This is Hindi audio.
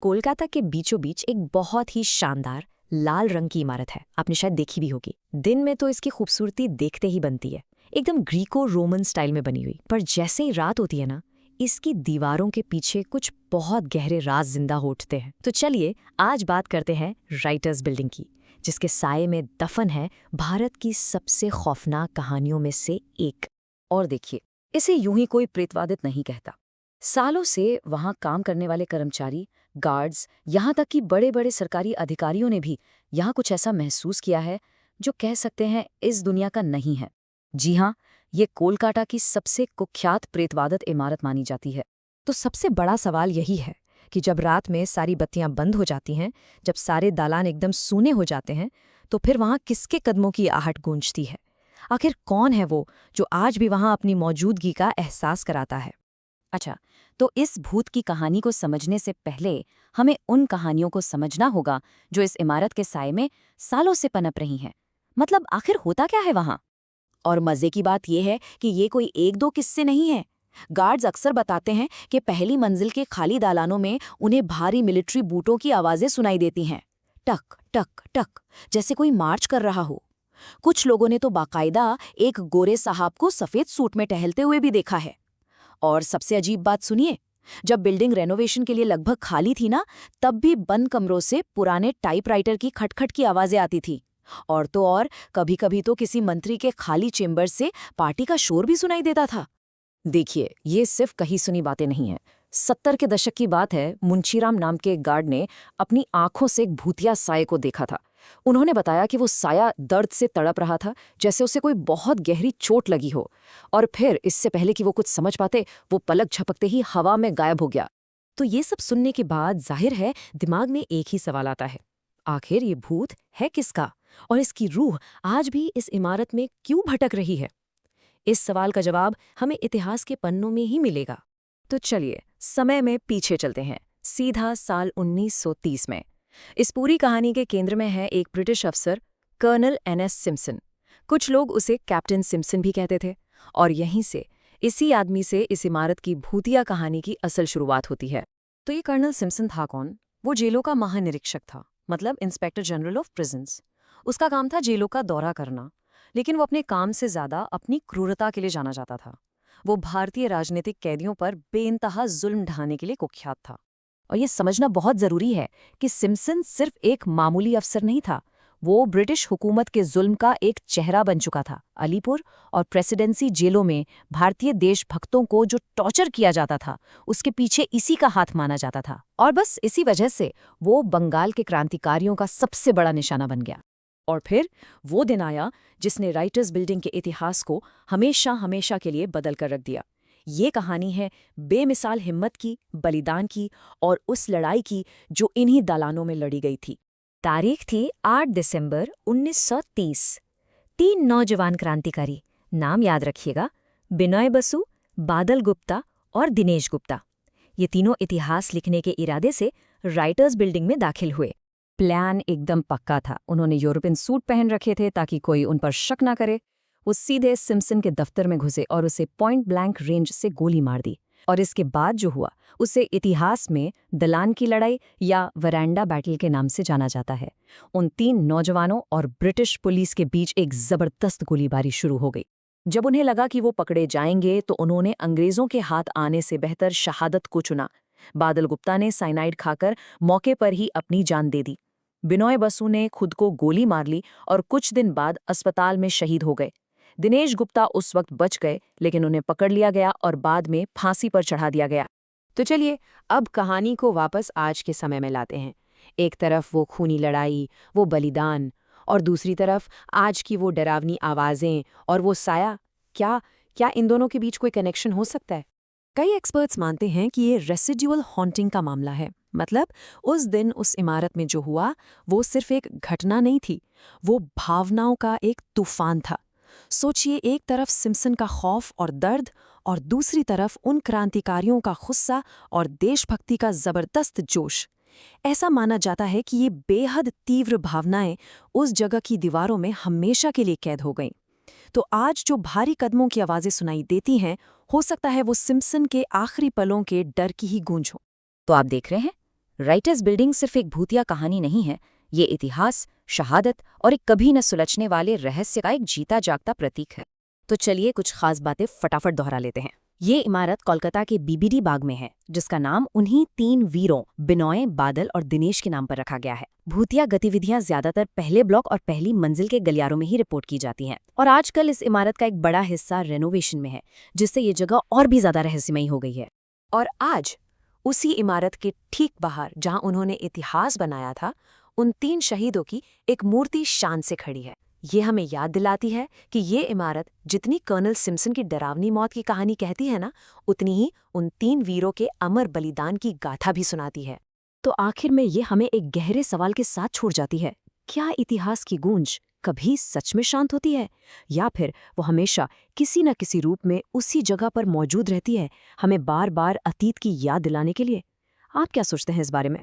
कोलकाता के बीचों बीच एक बहुत ही शानदार लाल रंग की इमारत है। आपने शायद देखी भी होगी। दिन में तो इसकी खूबसूरती देखते ही बनती है, एकदम ग्रीको रोमन स्टाइल में बनी हुई। पर जैसे ही रात होती है ना, इसकी दीवारों के पीछे कुछ बहुत गहरे राज जिंदा हो उठते हैं। तो चलिए आज बात करते हैं राइटर्स बिल्डिंग की, जिसके साये में दफन है भारत की सबसे खौफनाक कहानियों में से एक। और देखिए, इसे यूं ही कोई प्रेतवादित नहीं कहता। सालों से वहां काम करने वाले कर्मचारी, गार्ड्स, यहाँ तक कि बड़े बड़े सरकारी अधिकारियों ने भी यहाँ कुछ ऐसा महसूस किया है जो कह सकते हैं इस दुनिया का नहीं है। जी हाँ, ये कोलकाता की सबसे कुख्यात प्रेतवादित इमारत मानी जाती है। तो सबसे बड़ा सवाल यही है कि जब रात में सारी बत्तियां बंद हो जाती हैं, जब सारे दालान एकदम सूने हो जाते हैं, तो फिर वहां किसके कदमों की आहट गूंजती है? आखिर कौन है वो जो आज भी वहां अपनी मौजूदगी का एहसास कराता है? अच्छा, तो इस भूत की कहानी को समझने से पहले हमें उन कहानियों को समझना होगा जो इस इमारत के साये में सालों से पनप रही हैं। मतलब आखिर होता क्या है वहां? और मजे की बात यह है कि ये कोई एक दो किस्से नहीं है। गार्ड्स अक्सर बताते हैं कि पहली मंजिल के खाली दालानों में उन्हें भारी मिलिट्री बूटों की आवाजें सुनाई देती हैं, टक टक टक, जैसे कोई मार्च कर रहा हो। कुछ लोगों ने तो बाकायदा एक गोरे साहब को सफेद सूट में टहलते हुए भी देखा है। और सबसे अजीब बात सुनिए, जब बिल्डिंग रेनोवेशन के लिए लगभग खाली थी ना, तब भी बंद कमरों से पुराने टाइपराइटर की खटखट की आवाजें आती थी। और तो और, कभी कभी तो किसी मंत्री के खाली चेंबर से पार्टी का शोर भी सुनाई देता था। देखिए, ये सिर्फ कही सुनी बातें नहीं हैं। 70 के दशक की बात है। मुंशीराम नाम के एक गार्ड ने अपनी आंखों से एक भूतिया साये को देखा था। उन्होंने बताया कि वो साया दर्द से तड़प रहा था, जैसे उसे कोई बहुत गहरी चोट लगी हो। और फिर इससे पहले कि वो कुछ समझ पाते, वो पलक झपकते ही हवा में गायब हो गया। तो ये सब सुनने के बाद जाहिर है दिमाग में एक ही सवाल आता है, आखिर ये भूत है किसका और इसकी रूह आज भी इस इमारत में क्यों भटक रही है? इस सवाल का जवाब हमें इतिहास के पन्नों में ही मिलेगा। तो चलिए समय में पीछे चलते हैं, सीधा साल 1930 में। इस पूरी कहानी के केंद्र में है एक ब्रिटिश अफसर, कर्नल एनएस सिम्पसन। कुछ लोग उसे कैप्टन सिम्पसन भी कहते थे। और यहीं से, इसी आदमी से इस इमारत की भूतिया कहानी की असल शुरुआत होती है। तो ये कर्नल सिम्पसन था कौन? वो जेलों का महानिरीक्षक था, मतलब इंस्पेक्टर जनरल ऑफ प्रिजन्स। उसका काम था जेलों का दौरा करना, लेकिन वो अपने काम से ज्यादा अपनी क्रूरता के लिए जाना जाता था। वो भारतीय राजनीतिक कैदियों पर बेइंतहा जुल्म ढाने के लिए कुख्यात था। और ये समझना बहुत जरूरी है कि सिम्पसन सिर्फ एक मामूली अफसर नहीं था, वो ब्रिटिश हुकूमत के जुल्म का एक चेहरा बन चुका था। अलीपुर और प्रेसिडेंसी जेलों में भारतीय देशभक्तों को जो टॉर्चर किया जाता था, उसके पीछे इसी का हाथ माना जाता था। और बस इसी वजह से वो बंगाल के क्रांतिकारियों का सबसे बड़ा निशाना बन गया। और फिर वो दिन आया जिसने राइटर्स बिल्डिंग के इतिहास को हमेशा हमेशा के लिए बदल कर रख दिया। ये कहानी है बेमिसाल हिम्मत की, बलिदान की और उस लड़ाई की जो इन्हीं दालानों में लड़ी गई थी। तारीख थी 8 दिसंबर 1930। 3 नौजवान क्रांतिकारी, नाम याद रखिएगा, बिनोय बसु, बादल गुप्ता और दिनेश गुप्ता। ये तीनों इतिहास लिखने के इरादे से राइटर्स बिल्डिंग में दाखिल हुए। प्लान एकदम पक्का था। उन्होंने यूरोपियन सूट पहन रखे थे ताकि कोई उन पर शक ना करे। वो सीधे सिम्पसन के दफ्तर में घुसे और उसे पॉइंट ब्लैंक रेंज से गोली मार दी। और इसके बाद जो हुआ, उसे इतिहास में दलान की लड़ाई या वरांडा बैटल के नाम से जाना जाता है। उन 3 नौजवानों और ब्रिटिश पुलिस के बीच एक जबरदस्त गोलीबारी शुरू हो गई। जब उन्हें लगा कि वो पकड़े जाएंगे, तो उन्होंने अंग्रेजों के हाथ आने से बेहतर शहादत को चुना। बादल गुप्ता ने साइनाइड खाकर मौके पर ही अपनी जान दे दी। बिनोय बसु ने खुद को गोली मार ली और कुछ दिन बाद अस्पताल में शहीद हो गए। दिनेश गुप्ता उस वक्त बच गए, लेकिन उन्हें पकड़ लिया गया और बाद में फांसी पर चढ़ा दिया गया। तो चलिए अब कहानी को वापस आज के समय में लाते हैं। एक तरफ वो खूनी लड़ाई, वो बलिदान, और दूसरी तरफ आज की वो डरावनी आवाजें और वो साया। क्या क्या इन दोनों के बीच कोई कनेक्शन हो सकता है? कई एक्सपर्ट्स मानते हैं कि ये रेसिडुअल हॉन्टिंग का मामला है। मतलब उस दिन उस इमारत में जो हुआ, वो सिर्फ एक घटना नहीं थी, वो भावनाओं का एक तूफान था। सोचिए, एक तरफ सिम्पसन का खौफ और दर्द, और दूसरी तरफ उन क्रांतिकारियों का गुस्सा और देशभक्ति का जबरदस्त जोश। ऐसा माना जाता है कि ये बेहद तीव्र भावनाएं उस जगह की दीवारों में हमेशा के लिए कैद हो गईं। तो आज जो भारी कदमों की आवाजें सुनाई देती हैं, हो सकता है वो सिम्पसन के आखिरी पलों के डर की ही गूंज हो। तो आप देख रहे हैं, राइटर्स बिल्डिंग सिर्फ एक भूतिया कहानी नहीं है, ये इतिहास, शहादत और एक कभी न सुलझने वाले रहस्य का एक जीता जागता प्रतीक है। तो चलिए कुछ खास बातें फटाफट दोहरा लेते हैं। ये इमारत कोलकाता के बीबीडी बाग में है, जिसका नाम उन्हीं 3 वीरों बिनॉय, बादल और दिनेश के नाम पर रखा गया है। भूतिया गतिविधियां ज्यादातर पहले ब्लॉक और पहली मंजिल के गलियारों में ही रिपोर्ट की जाती हैं, और आजकल इस इमारत का एक बड़ा हिस्सा रेनोवेशन में है, जिससे ये जगह और भी ज्यादा रहस्यमयी हो गई है। और आज उसी इमारत के ठीक बाहर, जहां उन्होंने इतिहास बनाया था, उन 3 शहीदों की एक मूर्ति शान से खड़ी है। ये हमें याद दिलाती है कि ये इमारत जितनी कर्नल सिम्पसन की डरावनी मौत की कहानी कहती है ना, उतनी ही उन 3 वीरों के अमर बलिदान की गाथा भी सुनाती है। तो आखिर में ये हमें एक गहरे सवाल के साथ छोड़ जाती है, क्या इतिहास की गूंज कभी सच में शांत होती है, या फिर वो हमेशा किसी न किसी रूप में उसी जगह पर मौजूद रहती है, हमें बार बार अतीत की याद दिलाने के लिए? आप क्या सोचते हैं इस बारे में?